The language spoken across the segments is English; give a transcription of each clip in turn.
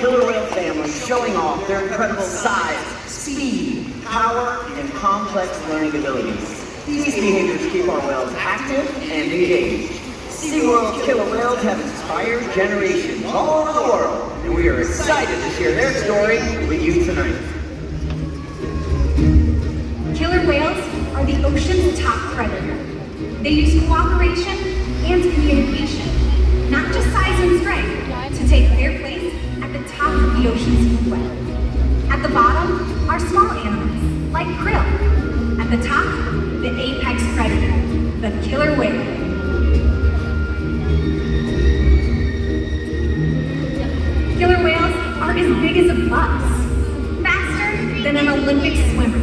killer whale family showing off their incredible size, speed, power, and complex learning abilities. These behaviors keep our whales active and engaged. SeaWorld's killer whales have inspired generations all over the world, and we are excited to share their story with you tonight. Killer whales are the ocean's top predator. They use cooperation and communication, not just size and strength, to take their place at the top of the ocean's food web. At the bottom are small animals, like krill. At the top, the apex predator, the killer whale. Killer whales are as big as a bus, faster than an Olympic swimmer,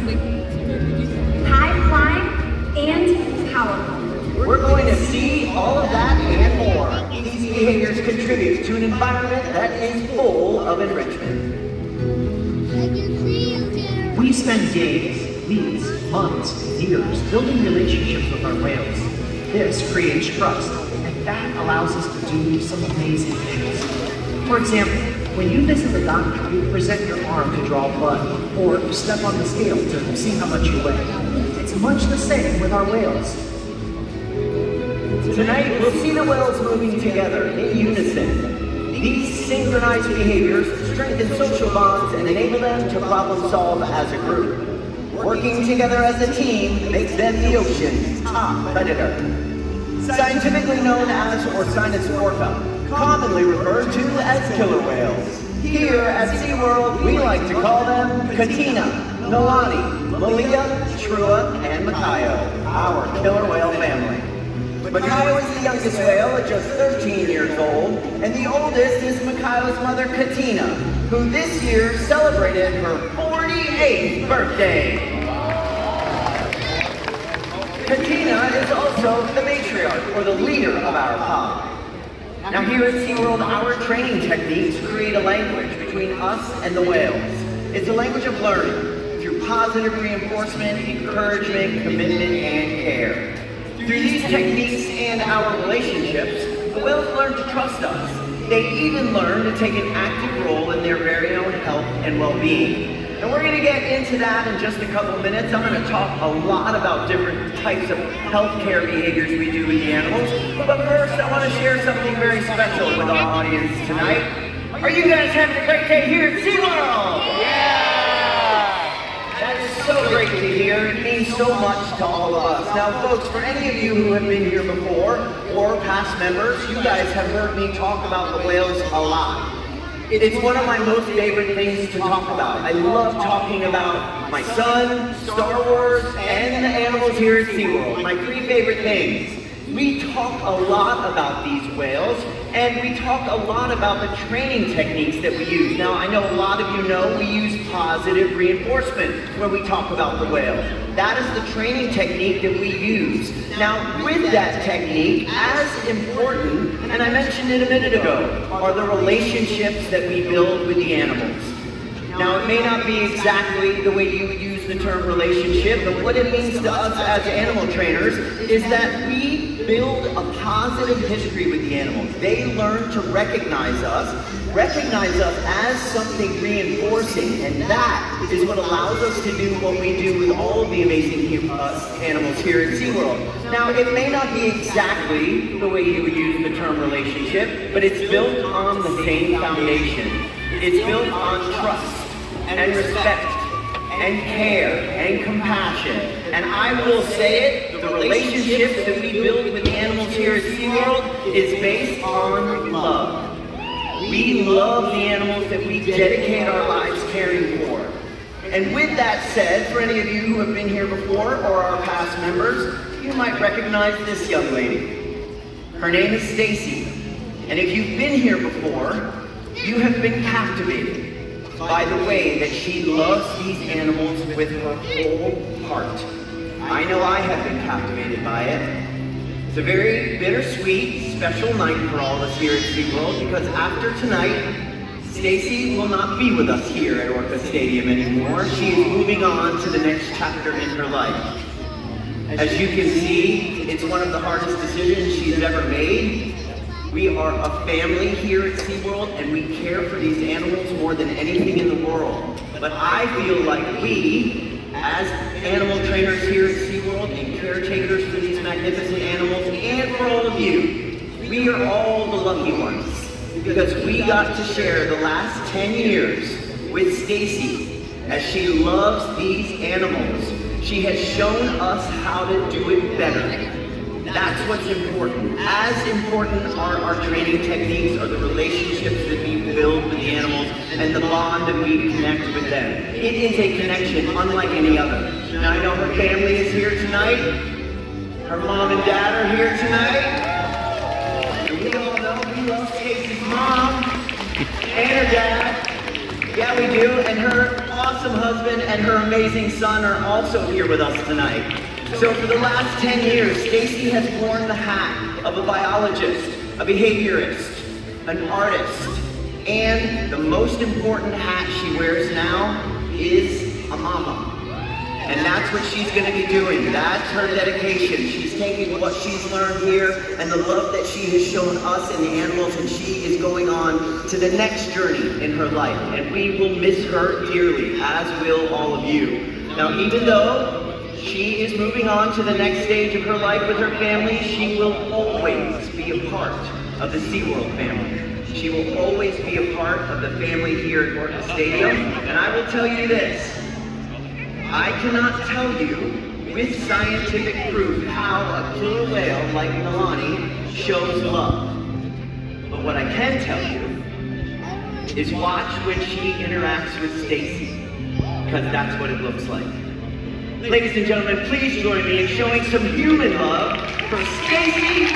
high flying and powerful. We're going to see all of that and more. These behaviors contribute to an environment that is full of enrichment. We spend days, weeks, months, and years building relationships with our whales. This creates trust, and that allows us to do some amazing things. For example, when you visit the doctor, you present your arm to draw blood, or you step on the scale to see how much you weigh. It's much the same with our whales. Tonight, we'll see the whales moving together in unison. These synchronized behaviors strengthen social bonds and enable them to problem solve as a group. Working together as a team makes them the ocean's top predator. Scientifically known as Orca, commonly referred to as killer whales. Here at SeaWorld, we like to call them Katina, Nalani, Malia, Trua, and Makaio, our killer whale family. Makaio is the youngest whale at just 13 years old, and the oldest is Makaio's mother, Katina, who this year celebrated her 48th birthday. Katina is also the matriarch matriarch or the leader of our pod. Now here at SeaWorld, our training techniques create a language between us and the whales. It's a language of learning through positive reinforcement, encouragement, commitment, and care. Through these techniques and our relationships, the whales learn to trust us. They even learn to take an active role in their very own health and well-being. And we're going to get into that in just a couple of minutes. I'm going to talk a lot about different types of healthcare behaviors we do with the animals. But first, I want to share something very special with our audience tonight. Are you guys having a great day here at SeaWorld? Yeah! That is so great to hear. It means so much to all of us. Now, folks, for any of you who have been here before or past members, you guys have heard me talk about the whales a lot. It's one of my most favorite things to talk about. I love talking about my son, Star Wars, and the animals here at SeaWorld. My three favorite things. We talk a lot about these whales, and we talk a lot about the training techniques that we use. Now, I know a lot of you know we use positive reinforcement when we talk about the whales. That is the training technique that we use. Now, with that technique, as important, and I mentioned it a minute ago, are the relationships that we build with the animals. Now, it may not be exactly the way you would use the term relationship, but what it means to us as animal trainers is that we build a positive history with the animals. They learn to recognize us as something reinforcing, and that is what allows us to do what we do with all of the amazing animals here at SeaWorld. Now, it may not be exactly the way you would use the term relationship, but it's built on the same foundation. It's built on trust and respect and care and compassion. And I will say it, the relationships that we build with the animals here at SeaWorld is based on love. We love the animals that we dedicate our lives caring for. And with that said, for any of you who have been here before or are past members, you might recognize this young lady. Her name is Stacey. And if you've been here before, you have been captivated by the way that she loves these animals with her whole heart. I know I have been captivated by it. It's a very bittersweet, special night for all of us here at SeaWorld because after tonight, Stacey will not be with us here at Orca Stadium anymore. She is moving on to the next chapter in her life. As you can see, it's one of the hardest decisions she's ever made. We are a family here at SeaWorld and we care for these animals more than anything in the world. But I feel like we, as animal trainers here at SeaWorld and caretakers for these magnificent animals and for all of you, we are all the lucky ones because we got to share the last 10 years with Stacey as she loves these animals. She has shown us how to do it better. That's what's important. As important are our training techniques, are the relationships that we build with the animals, and the bond that we connect with them. It is a connection unlike any other. Now I know her family is here tonight. Her mom and dad are here tonight. And we all know we love Stacey's mom and her dad. Yeah, we do. And her awesome husband and her amazing son are also here with us tonight. So for the last 10 years, Stacey has worn the hat of a biologist, a behaviorist, an artist, and the most important hat she wears now is a mama. And that's what she's going to be doing. That's her dedication. She's taking what she's learned here and the love that she has shown us and the animals, and she is going on to the next journey in her life. And we will miss her dearly, as will all of you. Now, even though she is moving on to the next stage of her life with her family, she will always be a part of the SeaWorld family. She will always be a part of the family here at Orca Stadium. And I will tell you this, I cannot tell you with scientific proof how a killer whale like Nalani shows love. But what I can tell you is watch when she interacts with Stacey, because that's what it looks like. Ladies and gentlemen, please join me in showing some human love for Stacey.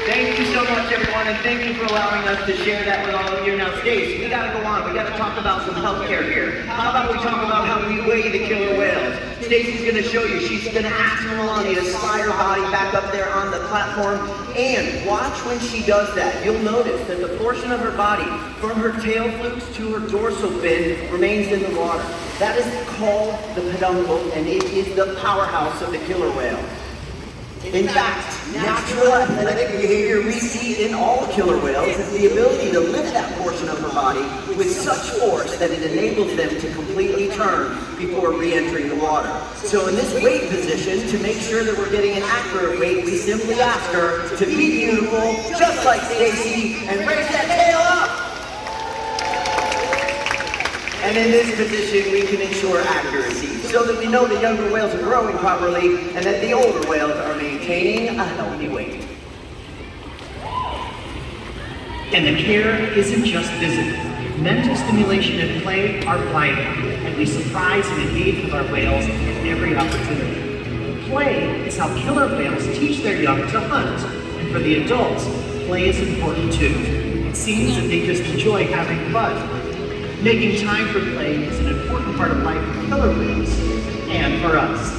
Thank you so much, everyone, and thank you for allowing us to share that with all of you. here. Now, Stacey, we gotta go on. We gotta talk about some healthcare here. How about we talk about how we weigh the killer whales? Stacey's gonna show you. She's gonna ask Nalani to slide her body back up there on the platform. And watch when she does that. You'll notice that the portion of her body from her tail flukes to her dorsal fin remains in the water. That is called the peduncle, and it is the powerhouse of the killer whale. In fact, natural athletic behavior we see in all killer whales is the ability to lift that portion of her body with such force that it enables them to completely turn before re-entering the water. So in this weight position, to make sure that we're getting an accurate weight, we simply ask her to be beautiful, just like Stacey, and raise that tail up. And in this position, we can ensure accuracy so that we know the younger whales are growing properly and that the older whales are maintaining a healthy weight. And the care isn't just physical. Mental stimulation and play are vital, and we surprise and engage with our whales at every opportunity. Play is how killer whales teach their young to hunt, and for the adults, play is important too. It seems that they just enjoy having fun. Making time for play is an important part of life for killer whales, and for us.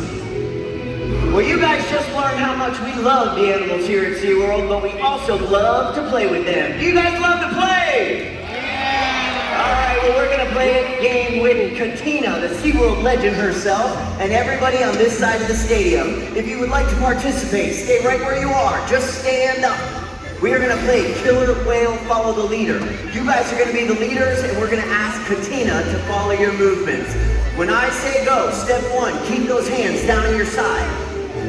Well, you guys just learned how much we love the animals here at SeaWorld, but we also love to play with them. Do you guys love to play? Yeah! Alright, well, we're going to play a game with Katina, the SeaWorld legend herself, and everybody on this side of the stadium. If you would like to participate, stay right where you are. Just stand up. We are going to play Killer Whale Follow the Leader. You guys are going to be the leaders, and we're going to ask Katina to follow your movements. When I say go, step 1, keep those hands down at your side.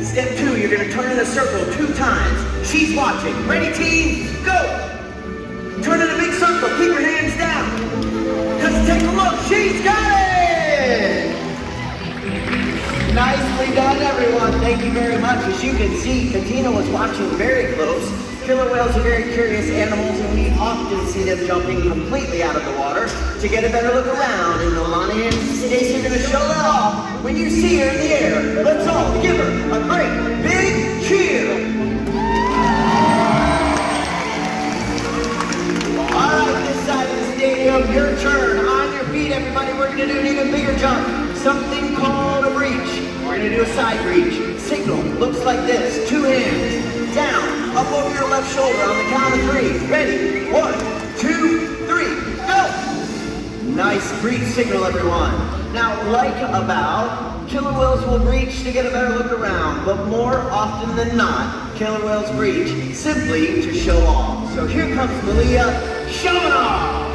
Step 2, you're going to turn in a circle 2 times. She's watching. Ready, team? Go! Turn in a big circle. Keep your hands down. Because take a look. She's got it! Nicely done, everyone. Thank you very much. As you can see, Katina was watching very close. Killer whales are very curious animals, and we often see them jumping completely out of the water to get a better look around. And Nalani and Stacey are going to show that off when you see her in the air. Let's all give her a great big cheer. All right, this side of the stadium, your turn. On your feet, everybody. We're going to do an even bigger jump, something called a breach. We're going to do a side breach. Signal looks like this. 2 hands down, up over your left shoulder on the count of 3. Ready? 1, 2, 3, go! Nice breach signal, everyone. Now, like about, killer whales will breach to get a better look around, but more often than not, killer whales breach simply to show off. So here comes Malia showing off.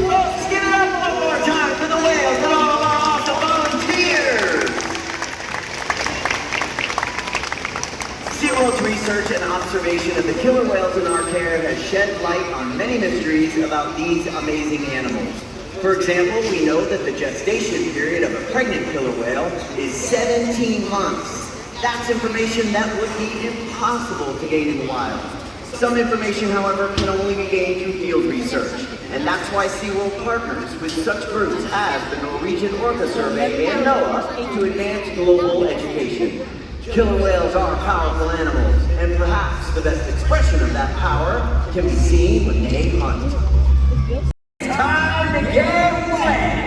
Folks, give it up one more time for the whales and all of our awesome volunteers. SeaWorld's research and observation of the killer whales in our care has shed light on many mysteries about these amazing animals. For example, we know that the gestation period of a pregnant killer whale is 17 months. That's information that would be impossible to gain in the wild. Some information, however, can only be gained through field research, and that's why SeaWorld partners with such groups as the Norwegian Orca Survey and NOAA to advance global education. Killer whales are powerful animals, and perhaps the best expression of that power can be seen when they hunt. Time to get wet!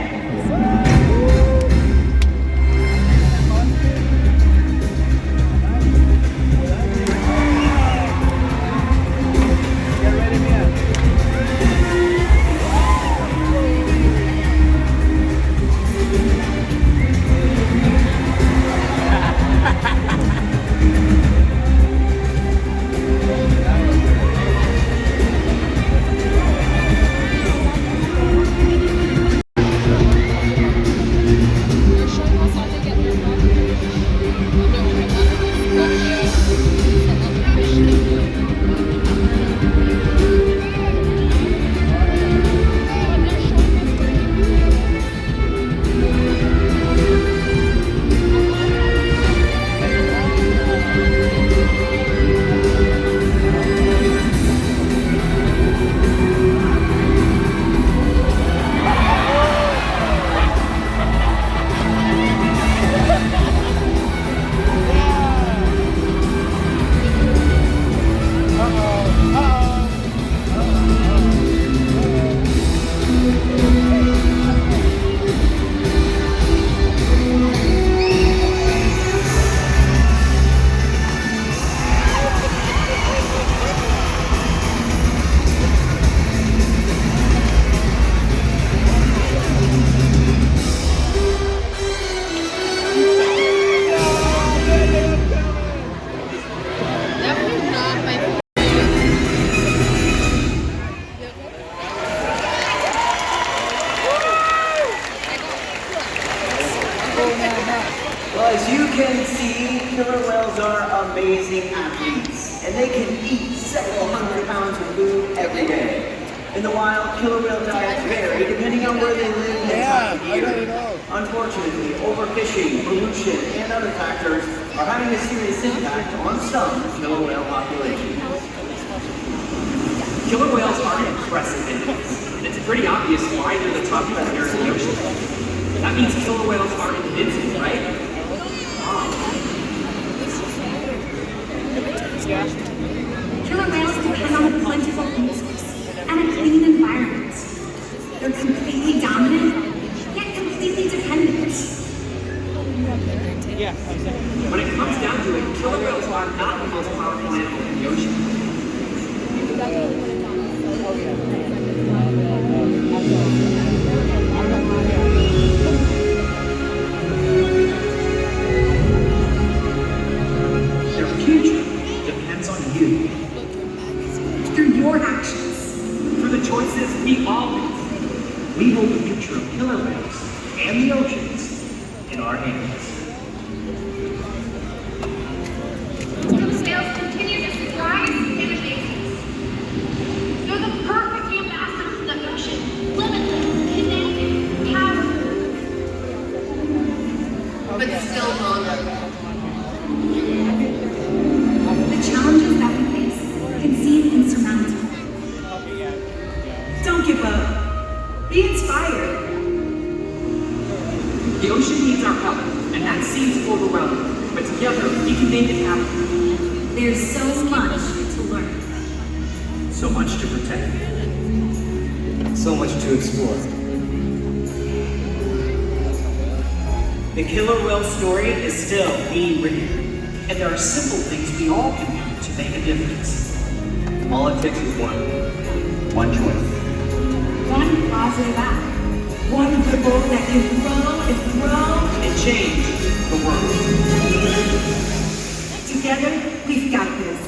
In the wild, killer whale diets vary depending on where they live and the time of year. Unfortunately, overfishing, pollution, and other factors are having a serious impact on some killer whale populations. Killer whales are impressive animals, and it's pretty obvious why they're the top predators in the ocean. That means killer whales are invincible, right? Killer whales depend on a plentiful resource and a clean environment. They're completely dominant, yet completely dependent. When it comes down to it, killer whales are not the most powerful animal in the ocean. Their future depends on you. Through your actions. Through the choices we all make. We hold the future of killer whales and the oceans in our hands. Whales continue to surprise and amaze us. They're the perfect ambassadors of the ocean, limitless, connected, powerful, but still vulnerable. The challenges that we face can seem insurmountable. Don't give up. Be inspired. The ocean needs our help, and that seems overwhelming. But together, we can make it happen. There's so much to learn. So much to protect. So much to explore. The killer whale story is still being written, And there are simple things we all can do to make a difference. all it takes is one choice. One positive act. One ripple that can grow and grow. And change the world. Together, we've got this.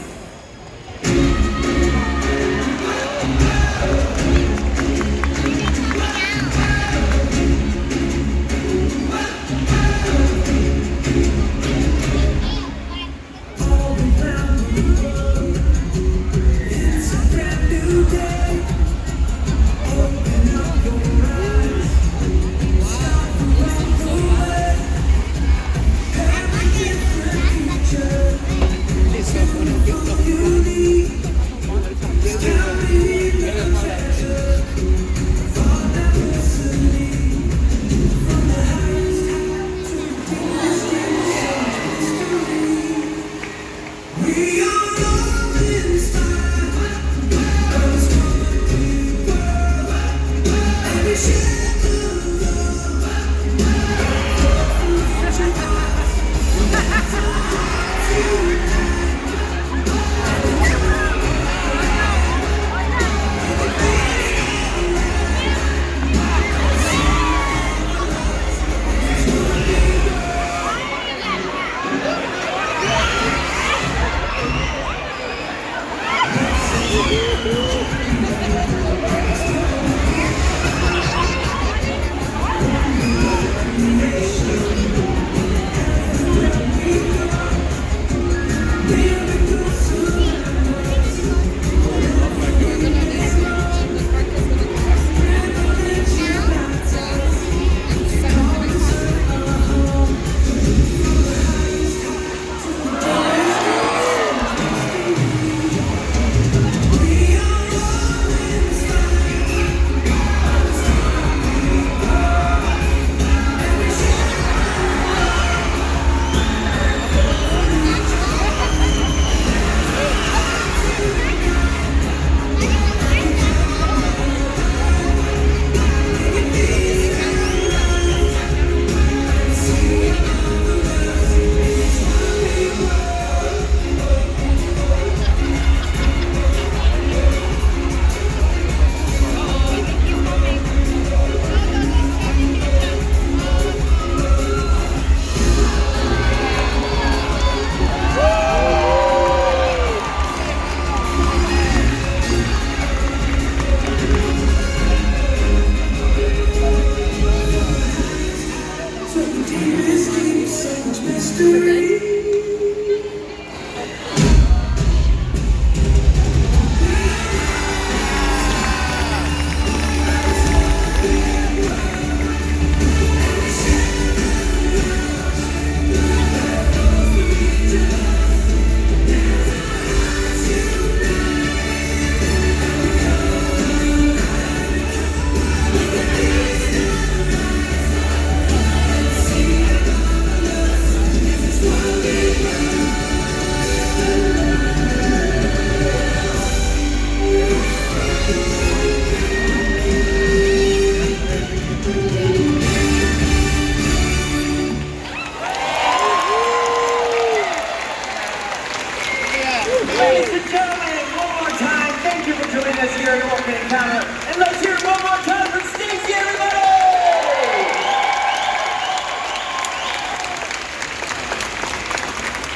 legendary Orca Encounter. And let's hear it one more time for Stacey, everybody!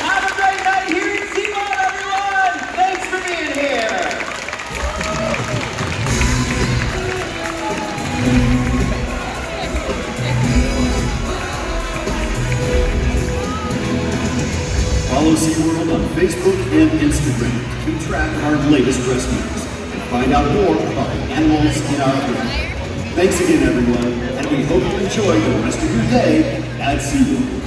Have a great night here in SeaWorld, everyone! Thanks for being here! Follow SeaWorld on Facebook and Instagram to keep track of our latest rescues and find out more about the animals in our pool. Thanks again, everyone, and we hope you enjoy the rest of your day at SeaWorld.